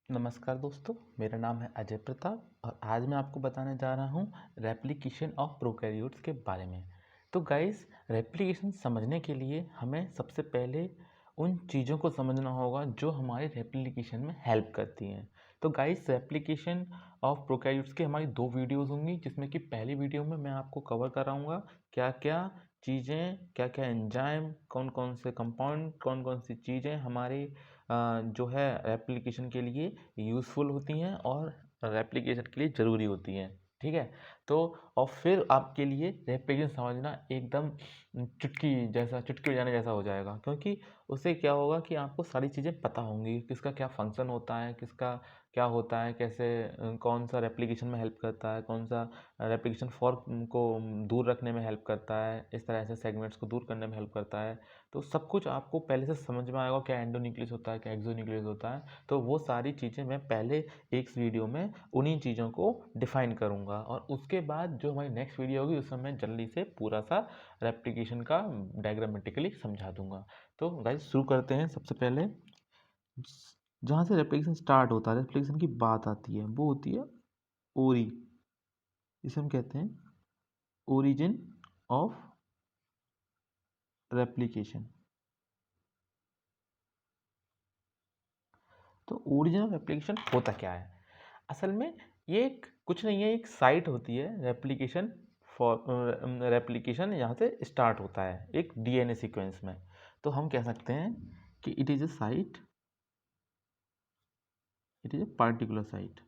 नमस्कार दोस्तों, मेरा नाम है अजय प्रताप और आज मैं आपको बताने जा रहा हूँ रेप्लिकेशन ऑफ प्रोकैरियोट्स के बारे में। तो गाइस, रेप्लिकेशन समझने के लिए हमें सबसे पहले उन चीज़ों को समझना होगा जो हमारे रेप्लिकेशन में हेल्प करती हैं। तो गाइस, रेप्लिकेशन ऑफ प्रोकैरियोट्स की हमारी 2 वीडियोज़ होंगी, जिसमें कि पहली वीडियो में मैं आपको कवर कराऊँगा क्या-क्या चीज़ें, क्या-क्या एंजाइम, कौन-कौन से कंपाउंड, कौन-कौन सी चीज़ें हमारे जो है रेप्लिकेशन के लिए यूज़फुल होती हैं और रेप्लिकेशन के लिए ज़रूरी होती हैं। ठीक है? तो और फिर आपके लिए रेप्लिकेशन समझना एकदम चुटकी बजाने जैसा हो जाएगा, क्योंकि उससे क्या होगा कि आपको सारी चीज़ें पता होंगी, किसका क्या फ़ंक्शन होता है, किसका क्या होता है, कैसे कौन-सा रेप्लिकेशन में हेल्प करता है, कौन-सा रेप्लिकेशन फॉर्क को दूर रखने में हेल्प करता है, इस तरह से सेगमेंट्स को दूर करने में हेल्प करता है। तो सब कुछ आपको पहले से समझ में आएगा, क्या एंडोन्यूक्लियस होता है, क्या एक्सोन्यूक्लियस होता है। तो वो सारी चीज़ें मैं पहले एक वीडियो में उन्हीं चीज़ों को डिफाइन करूँगा और उसके बाद जो हमारी नेक्स्ट वीडियो होगी उसमें मैं जल्दी से पूरा सा रेप्लिकेशन का डायग्रामेटिकली समझा दूंगा। तो गाइस, शुरू करते हैं। सबसे पहले जहाँ से रेप्लिकेशन स्टार्ट होता है, रेप्लिकेशन की बात आती है, वो होती है ओरी। इसे हम कहते हैं ओरिजिन ऑफ रेप्लिकेशन। तो ओरिजिन ऑफ रेप्लिकेशन होता क्या है? असल में ये एक कुछ नहीं है, एक साइट होती है रेप्लिकेशन फॉर रेप्लिकेशन यहाँ से स्टार्ट होता है एक डीएनए सीक्वेंस में। तो हम कह सकते हैं कि it is a site, it is a particular site,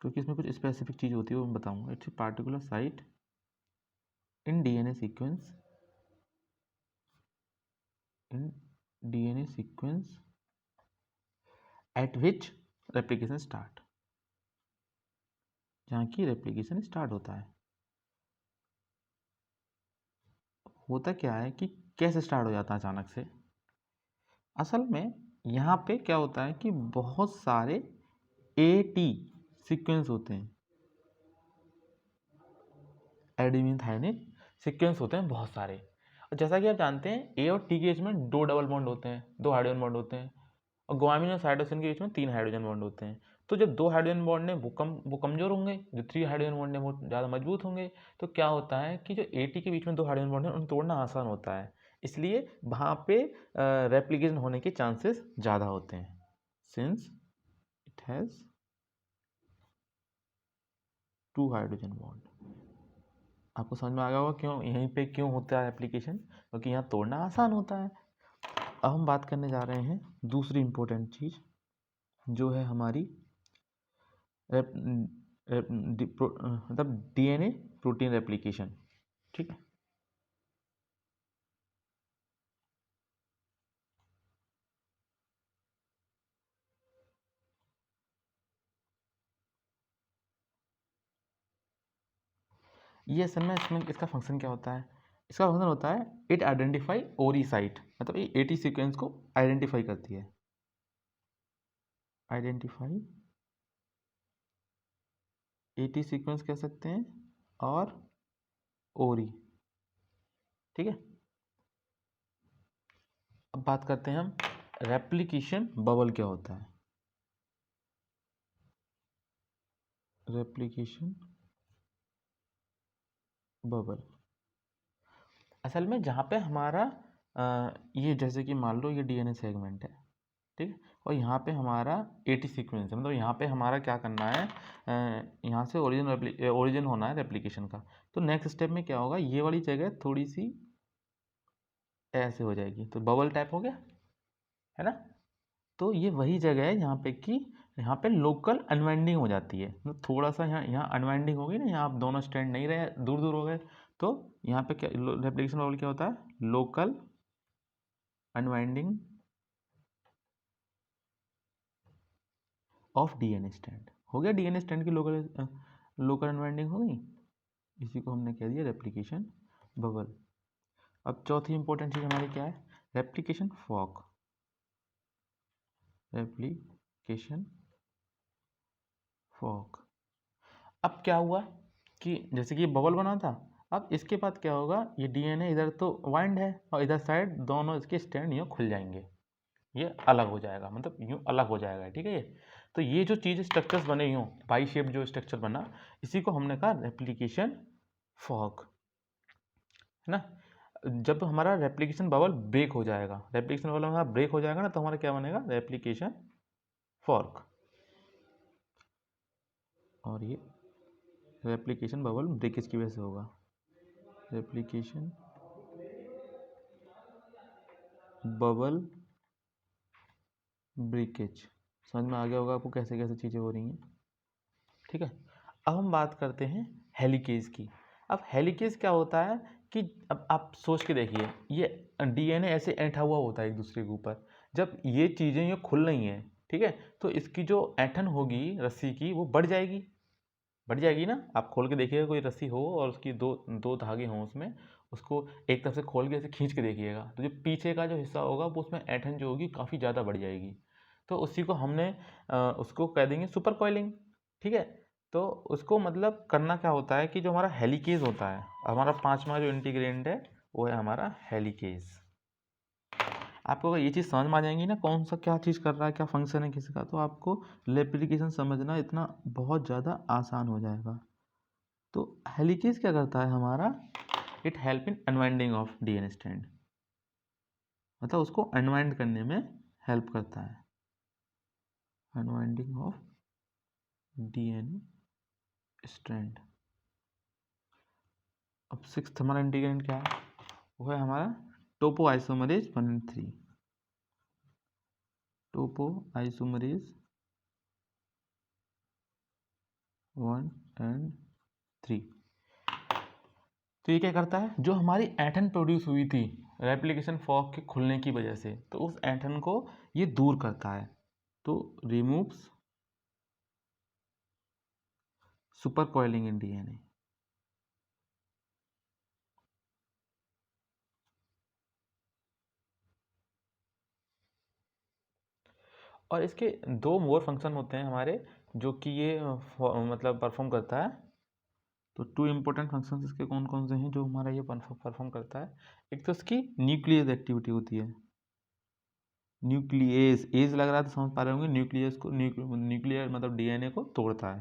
क्योंकि इसमें कुछ स्पेसिफिक चीज़ होती है वो मैं बताऊंगा। It's a particular site in DNA sequence, in DNA sequence eight which replication start, जहाँ की रेप्लिकेशन स्टार्ट होता है। होता क्या है कि कैसे स्टार्ट हो जाता है अचानक से? असल में यहाँ पे क्या होता है कि बहुत सारे एटी सीक्वेंस होते हैं, एडेनिन थाइमिन सीक्वेंस होते हैं बहुत सारे। और जैसा कि आप जानते हैं, ए और टी के बीच में 2 डबल बॉन्ड होते हैं, 2 हाइड्रोजन बॉन्ड होते हैं, और गुआनिन और साइटोसिन के बीच में 3 हाइड्रोजन बॉन्ड होते हैं। तो जब 2 हाइड्रोजन बॉन्ड ने वो कमजोर होंगे, जो 3 हाइड्रोजन बॉन्ड ने वो ज़्यादा मजबूत होंगे। तो क्या होता है कि जो एटी के बीच में 2 हाइड्रोजन बॉन्ड है, उन्हें तोड़ना आसान होता है, इसलिए वहाँ पे रेप्लिकेशन होने के चांसेस ज़्यादा होते हैं, since it has 2 hydrogen bond. आपको समझ में आ गया होगा क्यों यहीं पे क्यों होता है एप्लीकेशन, क्योंकि यहाँ तोड़ना आसान होता है। अब हम बात करने जा रहे हैं दूसरी इंपॉर्टेंट चीज़, जो है हमारी मतलब डीएनए प्रोटीन रेप्लिकेशन। ठीक है? ये असल में इसमें इसका फंक्शन क्या होता है? इसका फंक्शन होता है इट आइडेंटिफाई ओरी साइट, मतलब ये एटी सीक्वेंस को आइडेंटिफाई करती है। आइडेंटिफाई एटी सीक्वेंस कह सकते हैं, और ओरी। ठीक है? अब बात करते हैं हम रेप्लिकेशन बबल क्या होता है। रेप्लिकेशन बबल असल में जहाँ पे हमारा ये जैसे कि मान लो ये डीएनए सेगमेंट है, ठीक है, और यहाँ पे हमारा एटी सीक्वेंस है, मतलब यहाँ पे हमारा क्या करना है, यहाँ से ओरिजिन होना है रेप्लिकेशन का। तो नेक्स्ट स्टेप में क्या होगा, ये वाली जगह थोड़ी सी ऐसे हो जाएगी, तो बबल टाइप हो गया, है ना। तो ये वही जगह है यहाँ पे कि यहाँ पे लोकल अनवाइंडिंग हो जाती है, तो थोड़ा सा यहाँ यहाँ अनवाइंडिंग होगी ना, यहाँ आप दोनों स्टैंड नहीं रहे, दूर दूर हो गए। तो यहाँ पे क्या रेप्लिकेशन बबल क्या होता है, local unwinding of DNA stand. हो गया, डीएनए स्टैंड की लोकल अनवाइंडिंग हो गई, इसी को हमने कह दिया रेप्लिकेशन बबल। अब चौथी इंपॉर्टेंट चीज़ हमारी क्या है, रेप्लिकेशन फॉक। Replication Fock. अब क्या हुआ कि जैसे कि ये बबल बना था, अब इसके बाद क्या होगा, ये डीएनए इधर तो वाइंड है और इधर साइड दोनों इसके स्टैंड यूँ खुल जाएंगे। ये अलग हो जाएगा, मतलब यूँ अलग हो जाएगा, ठीक है। ये तो ये जो चीज़ स्ट्रक्चर्स बने यूँ पाई शेप जो स्ट्रक्चर बना, इसी को हमने कहा रेप्लिकेशन फॉर्क, है ना। जब हमारा रेप्लिकेशन बबल ब्रेक हो जाएगा, रेप्लिकेशन बबल हमारा ब्रेक हो जाएगा ना, तो हमारा क्या बनेगा, रेप्लिकेशन फॉर्क। और ये रेप्लिकेशन बबल ब्रेकेज की वजह से होगा, रेप्लिकेशन बबल ब्रेकेज। समझ में आ गया होगा आपको कैसे कैसे चीज़ें हो रही हैं, ठीक है। अब हम बात करते हैं हेलिकेज की। अब हेलिकेज क्या होता है कि अब आप सोच के देखिए, ये डीएनए ऐसे ऐंठा हुआ होता है एक दूसरे के ऊपर, जब ये चीज़ें ये खुल रही हैं, ठीक है, तो इसकी जो ऐंठन होगी रस्सी की वो बढ़ जाएगी ना। आप खोल के देखिएगा कोई रस्सी हो और उसकी दो दो धागे हों उसमें, उसको एक तरफ से खोल के ऐसे खींच के देखिएगा, तो जो पीछे का जो हिस्सा होगा वो उसमें ऐंठन जो होगी काफ़ी ज़्यादा बढ़ जाएगी। तो उसी को हमने उसको कह देंगे सुपर कॉइलिंग, ठीक है। तो उसको मतलब करना क्या होता है कि जो हमारा हेलिकेज होता है, हमारा पांचवा जो इंटीग्रेंट है वो है हमारा हेलिकेज। आपको अगर ये चीज़ समझ में आ जाएंगी ना, कौन सा क्या चीज़ कर रहा है, क्या फंक्शन है किसी का, तो आपको रेप्लिकेशन समझना इतना बहुत ज़्यादा आसान हो जाएगा। तो हेलिकेज क्या करता है हमारा, it help in unwinding of DNA strand, मतलब उसको अनवाइंड करने में हेल्प करता है, अनवाइंडिंग ऑफ डीएनए स्ट्रैंड। अब सिक्स्थ हमारा इंटीग्रेंट क्या है, वो है हमारा टोपो isomerase 1 and 3, Toppo isomerase 1 and 3। तो ये क्या करता है, जो हमारी ऐंठन प्रोड्यूस हुई थी रेप्लिकेशन फॉर्क के खुलने की वजह से, तो उस ऐंठन को ये दूर करता है, तो removes super coiling in DNA. और इसके दो मोर फंक्शन होते हैं हमारे, जो कि ये मतलब परफॉर्म करता है। तो टू इम्पोर्टेंट फंक्शंस इसके कौन कौन से हैं जो हमारा ये परफॉर्म करता है। एक तो इसकी न्यूक्लियस एक्टिविटी होती है, न्यूक्लियस एज लग रहा है तो समझ पा रहे होंगे, न्यूक्लियस को न्यूक्लियर मतलब डीएनए को तोड़ता है,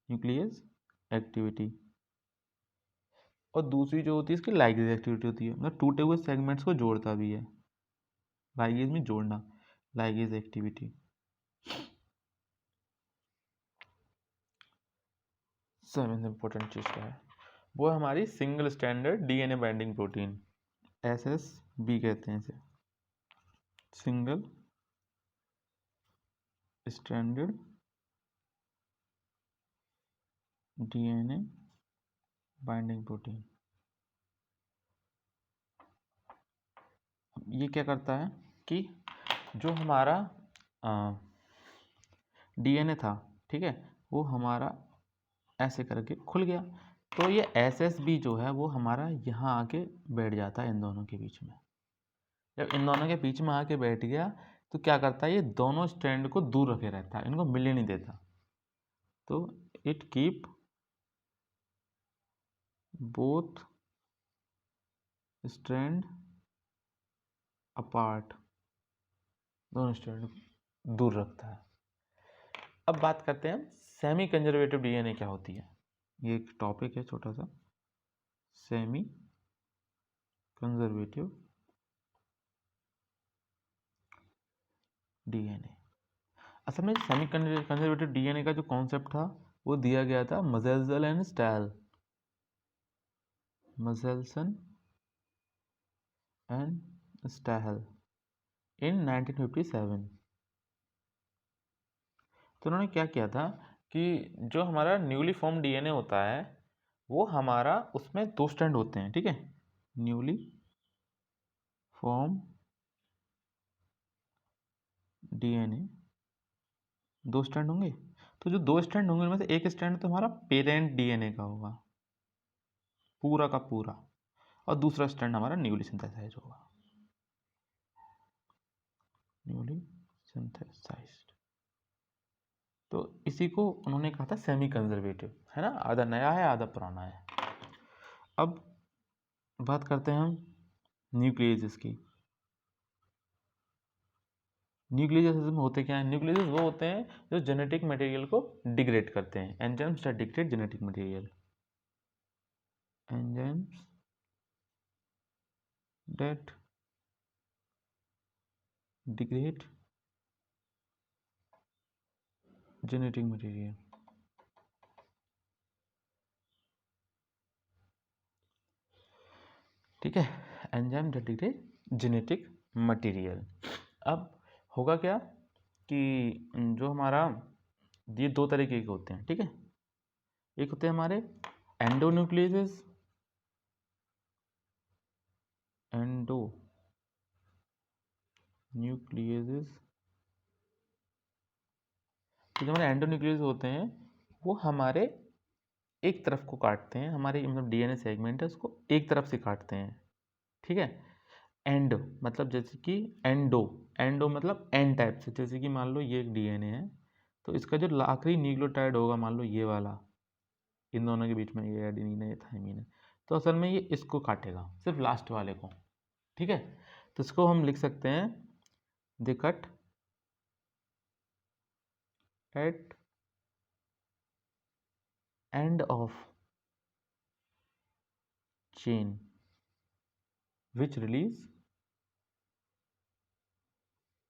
न्यूक्लियस एक्टिविटी। और दूसरी जो होती है इसकी लाइगेज एक्टिविटी होती है, मतलब टूटे हुए सेगमेंट्स को जोड़ता भी है, लाइगेज में जोड़ना, लाइगेज एक्टिविटी। सेवन इंपॉर्टेंट चीज़ क्या है, वो है हमारी single standard DNA binding protein, SSB कहते हैं इसे, single standard DNA binding protein. ये क्या करता है कि जो हमारा डीएनए था, ठीक है, वो हमारा ऐसे करके खुल गया, तो ये SSB जो है वो हमारा यहाँ आके बैठ जाता है इन दोनों के बीच में। जब इन दोनों के बीच में आके बैठ गया तो क्या करता है, ये दोनों स्ट्रैंड को दूर रखे रहता है, इनको मिलने नहीं देता। तो it keep both strand apart, दोनों स्ट्रैंड दूर रखता है। अब बात करते हैं सेमी कंजर्वेटिव डीएनए क्या होती है, ये एक टॉपिक है छोटा सा, सेमी कंजर्वेटिव डीएनए। असल में सेमी कंजर्वेटिव डीएनए का जो कॉन्सेप्ट था वो दिया गया था मजेल्सन एंड स्टैल, मजेल्सन एंड स्टैहल इन 1957। तो उन्होंने क्या किया था कि जो हमारा न्यूली फॉर्म डीएनए होता है वो हमारा उसमें दो स्ट्रैंड होते हैं, ठीक है, न्यूली फॉर्म डीएनए दो स्ट्रैंड होंगे। तो जो दो स्ट्रैंड होंगे उनमें से एक स्ट्रैंड तो हमारा पेरेंट डीएनए का होगा पूरा का पूरा, और दूसरा स्ट्रैंड हमारा न्यूली सिंथेसाइज होगा, न्यूली सिंथेसाइज्ड। तो इसी को उन्होंने कहा था सेमी कंजर्वेटिव, है ना, आधा नया है आधा पुराना है। अब बात करते हैं हम न्यूक्लियस की। न्यूक्लियस में होते क्या है? न्यूक्लियस वो होते हैं जो जेनेटिक मटेरियल को डिग्रेड करते हैं। Enzymes that degrade genetic material, enzymes that degrade genetic material. ठीक है, enzyme that degrade genetic material. अब होगा क्या कि जो हमारा ये दो तरीके के होते हैं, ठीक है। एक होते हैं हमारे एंडोन्यूक्लियस, एंडोन्यूक्लियस। तो जो हमारे एंडोन्यूक्लियस होते हैं वो हमारे एक तरफ को काटते हैं, हमारे मतलब डीएनए सेगमेंट है उसको एक तरफ से काटते हैं, ठीक है। एंड मतलब जैसे कि एंडो, एंडो मतलब एन टाइप से, जैसे कि मान लो ये एक डीएनए है तो इसका जो आखिरी न्यूक्लियोटाइड होगा, मान लो ये वाला, इन दोनों के बीच में ये एडेनिन है, ये थाइमिन है, तो असल में ये इसको काटेगा, सिर्फ लास्ट वाले को, ठीक है। तो इसको हम लिख सकते हैं they cut at end of chain which release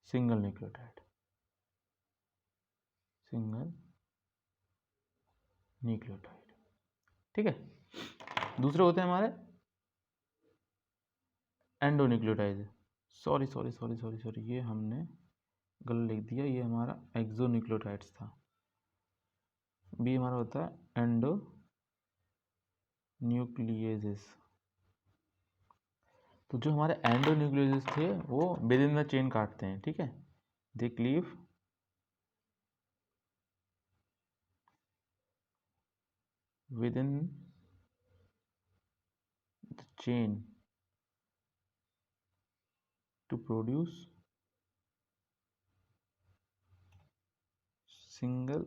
single nucleotide, single nucleotide, ठीक है। दूसरे होते हैं हमारे endonucleotide, sorry sorry sorry sorry sorry, ये हमने गलत लिख दिया, ये हमारा एक्सोन्यूक्लियोटाइड्स था। बी हमारा होता है एंडो न्यूक्लियेसिस। तो जो हमारे एंडोन्यूक्लियस थे वो विद इन द चेन काटते हैं, ठीक है। They cleave within the chain to produce single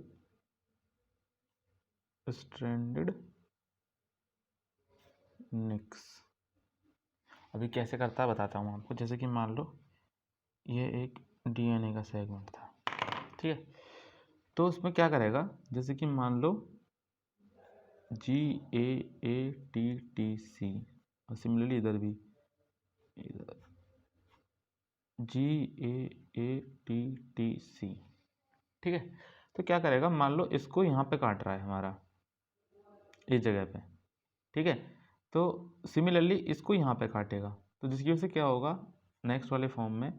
stranded nicks. अभी कैसे करता है बताता हूँ आपको। जैसे कि मान लो ये एक डीएनए का सेगमेंट था, ठीक है। तो उसमें क्या करेगा, जैसे कि मान लो GAATTC, और सिमिलरली इधर भी इधर GAATTC, ठीक है। तो क्या करेगा, मान लो इसको यहाँ पे काट रहा है हमारा इस जगह पे, ठीक है। तो सिमिलरली इसको यहाँ पे काटेगा, तो जिसकी वजह से क्या होगा, नेक्स्ट वाले फॉर्म में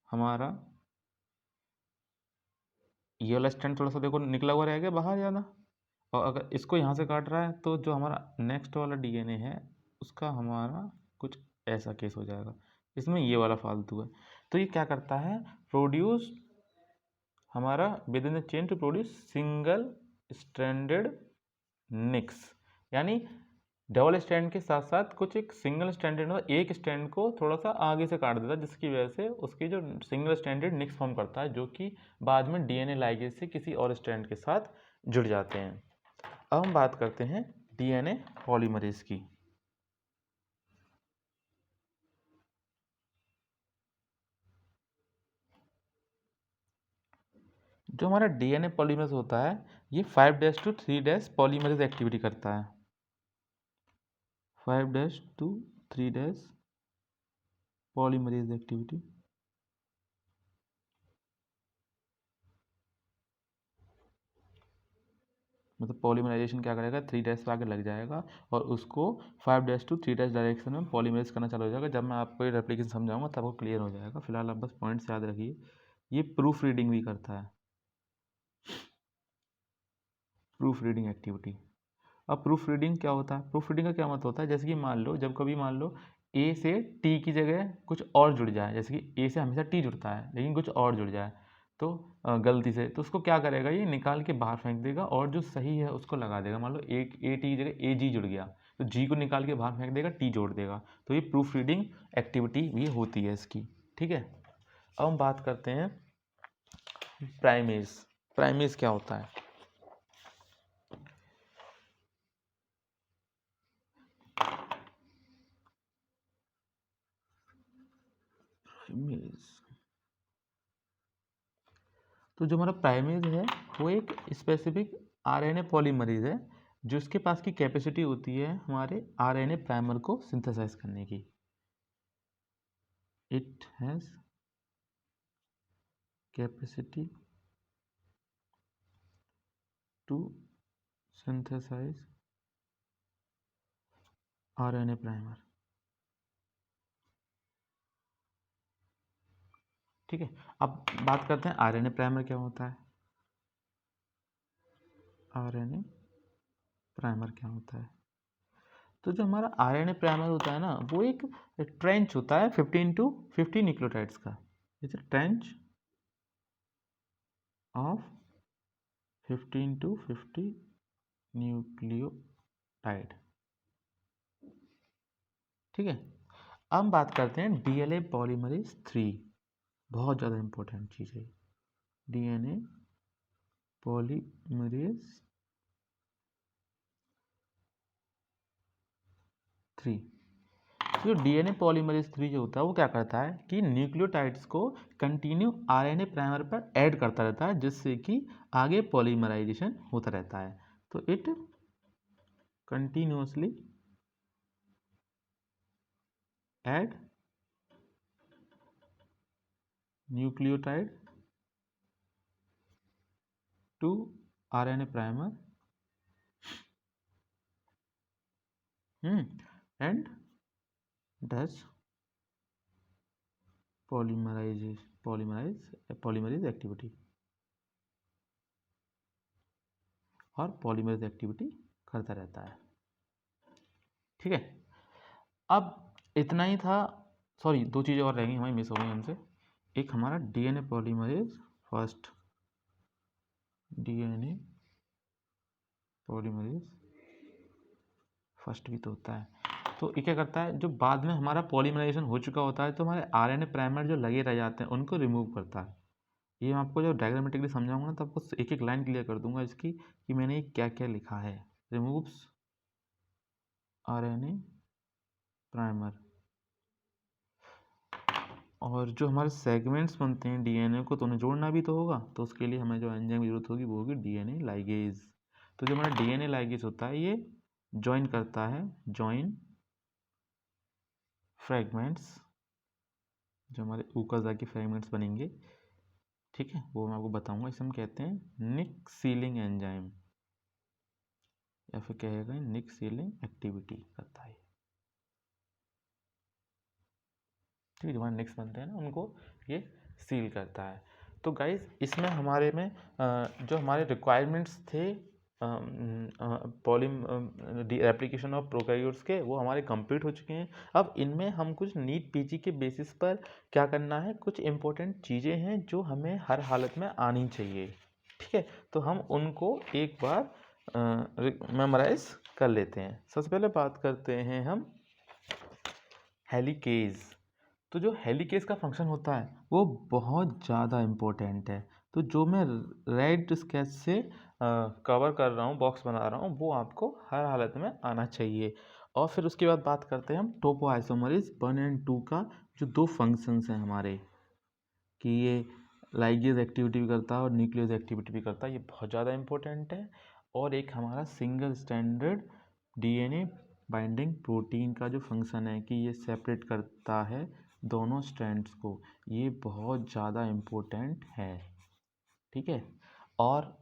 हमारा ये वाला स्टैंड थोड़ा सा देखो निकला हुआ रहेगा बाहर ज़्यादा, और अगर इसको यहाँ से काट रहा है तो जो हमारा नेक्स्ट वाला डीएनए है उसका हमारा कुछ ऐसा केस हो जाएगा, इसमें ये वाला फालतू है। तो ये क्या करता है, प्रोड्यूस हमारा within the chain to produce single stranded nicks, यानी डबल स्टैंड के साथ साथ कुछ एक सिंगल स्टैंडर्ड में एक स्टैंड को थोड़ा सा आगे से काट देता है, जिसकी वजह से उसकी जो सिंगल स्टैंडर्ड निक्स फॉर्म करता है, जो कि बाद में डीएनए लाइगेज से किसी और स्टैंड के साथ जुड़ जाते हैं। अब हम बात करते हैं डीएनए पॉलीमरेज की। जो हमारा डीएनए पॉलीमरेज होता है ये 5' to 3' पॉलीमरेज एक्टिविटी करता है, 5' to 3' पॉलीमरेज एक्टिविटी। मतलब पॉलीमराइजेशन क्या करेगा, 3' पे आके लग जाएगा और उसको 5' to 3' डायरेक्शन में पॉलीमराइज करना चालू हो जाएगा। जब मैं आपको ये रेप्लिकेशन समझाऊंगा तब वो क्लियर हो जाएगा। फिलहाल आप बस पॉइंट्स याद रखिए। ये प्रूफ रीडिंग भी करता है, प्रूफ रीडिंग एक्टिविटी। अब प्रूफ रीडिंग क्या होता है, प्रूफ रीडिंग का क्या मतलब होता है, जैसे कि मान लो जब कभी मान लो ए से टी की जगह कुछ और जुड़ जाए, जैसे कि ए से हमेशा टी जुड़ता है लेकिन कुछ और जुड़ जाए तो गलती से, तो उसको क्या करेगा, ये निकाल के बाहर फेंक देगा और जो सही है उसको लगा देगा। मान लो एक ए टी की जगह ए जी जुड़ गया तो जी को निकाल के बाहर फेंक देगा, टी जोड़ देगा। तो ये प्रूफ रीडिंग एक्टिविटी भी होती है इसकी, ठीक है। अब हम बात करते हैं प्राइमेज। प्राइमेज क्या होता है, प्राइमेज तो जो हमारा प्राइमेज है वो एक स्पेसिफिक आरएनए पॉलीमरेज है जो इसके पास की कैपेसिटी होती है हमारे आरएनए प्राइमर को सिंथेसाइज करने की। It has capacity to synthesize RNA primer. ठीक है, अब बात करते हैं आरएनए प्राइमर क्या होता है। आरएनए प्राइमर क्या होता है? तो जो हमारा आरएनए प्राइमर होता है ना वो एक ट्रेंच होता है 15 to 50 न्यूक्लियोटाइड्स का। It's a trench of 15 to 50 nucleotide. ठीक है, अब हम बात करते हैं डीएनए पॉलीमरेज 3। बहुत ज़्यादा इंपॉर्टेंट चीज़ है डीएनए पॉलीमरेज 3। जो डीएनए पॉलीमरेज 3 जो होता है वो क्या करता है कि न्यूक्लियोटाइड्स को कंटिन्यू आरएनए प्राइमर पर ऐड करता रहता है जिससे कि आगे पॉलीमराइजेशन होता रहता है। तो it continuously add nucleotide to RNA primer and does polymerase activity और पॉलीमरेज एक्टिविटी करता रहता है। ठीक है, अब इतना ही था। सॉरी, दो चीज़ें और रह गई हमारी, मिस हो गई हमसे। एक हमारा DNA polymerase first, DNA polymerase first भी तो होता है। तो ये क्या करता है, जो बाद में हमारा पॉलीमराइजेशन हो चुका होता है तो हमारे आरएनए प्राइमर जो लगे रह जाते हैं उनको रिमूव करता है। ये मैं आपको जब डायग्रामेटिकली समझाऊंगा ना तो आपको एक एक लाइन क्लियर कर दूंगा इसकी कि मैंने ये क्या क्या लिखा है। Removes RNA primer. और जो हमारे सेगमेंट्स बनते हैं डीएनए को तो उन्हें जोड़ना भी तो होगा, तो उसके लिए हमें जो एंजाइम की जरूरत होगी वो होगी डीएनए लाइगेज। तो जो हमारा डीएनए लाइगेज होता है ये ज्वाइन करता है, ज्वाइन फ्रैगमेंट्स, जो हमारे ऊकाजा के फ्रैगमेंट्स बनेंगे। ठीक है, वो मैं आपको बताऊंगा। इसे हम कहते हैं निक सीलिंग एंजाइम या फिर कहेगा निक सीलिंग एक्टिविटी करता है। ठीक है, जो हमारे निक्स बनते हैं ना उनको ये सील करता है। तो गाइज इसमें हमारे में जो हमारे रिक्वायरमेंट्स थे एप्लीकेशन ऑफ प्रोकैरियोट्स के वो हमारे कंप्लीट हो चुके हैं। अब इनमें हम कुछ नीट पीजी के बेसिस पर क्या करना है, कुछ इंपॉर्टेंट चीज़ें हैं जो हमें हर हालत में आनी चाहिए। ठीक है, तो हम उनको एक बार मेमोराइज कर लेते हैं। सबसे पहले बात करते हैं हम हेलिकेज। तो जो हेलिकेज का फंक्शन होता है वो बहुत ज़्यादा इम्पोर्टेंट है। तो जो मैं रेड स्केच से कवर कर रहा हूँ, बॉक्स बना रहा हूँ, वो आपको हर हालत में आना चाहिए। और फिर उसके बाद बात करते हैं हम टोपोआइसोमरेज 1 और 2 का, जो दो फंक्शंस हैं हमारे, कि ये लाइगेज एक्टिविटी भी करता है और न्यूक्लियस एक्टिविटी भी करता है, ये बहुत ज़्यादा इम्पोर्टेंट है। और एक हमारा single standard DNA binding protein का जो फंक्शन है कि ये सेपरेट करता है दोनों स्ट्रैंड्स को, ये बहुत ज़्यादा इम्पोर्टेंट है। ठीक है, और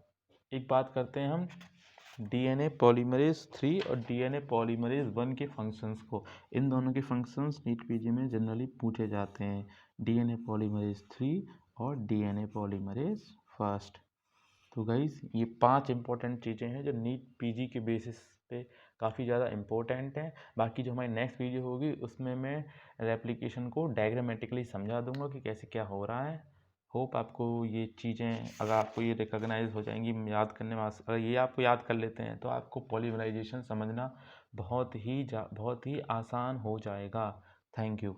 एक बात करते हैं हम डीएनए पॉलीमरेज 3 और डीएनए पॉलीमरेज 1 के फंक्शंस को। इन दोनों के फंक्शंस नीट पीजी में जनरली पूछे जाते हैं, डीएनए पॉलीमरेज 3 और डीएनए पॉलीमरेज फर्स्ट। तो गाइस ये 5 इंपॉर्टेंट चीज़ें हैं जो नीट पीजी के बेसिस पे काफ़ी ज़्यादा इम्पोर्टेंट हैं। बाकी जो हमारी नेक्स्ट वीडियो होगी उसमें मैं रेप्लिकेशन को डायग्रामेटिकली समझा दूंगा कि कैसे क्या हो रहा है। होप आपको ये चीज़ें, अगर आपको ये रिकॉग्नाइज हो जाएंगी याद करने में, अगर ये आपको याद कर लेते हैं तो आपको पॉलीमराइजेशन समझना बहुत ही आसान हो जाएगा। Thank you.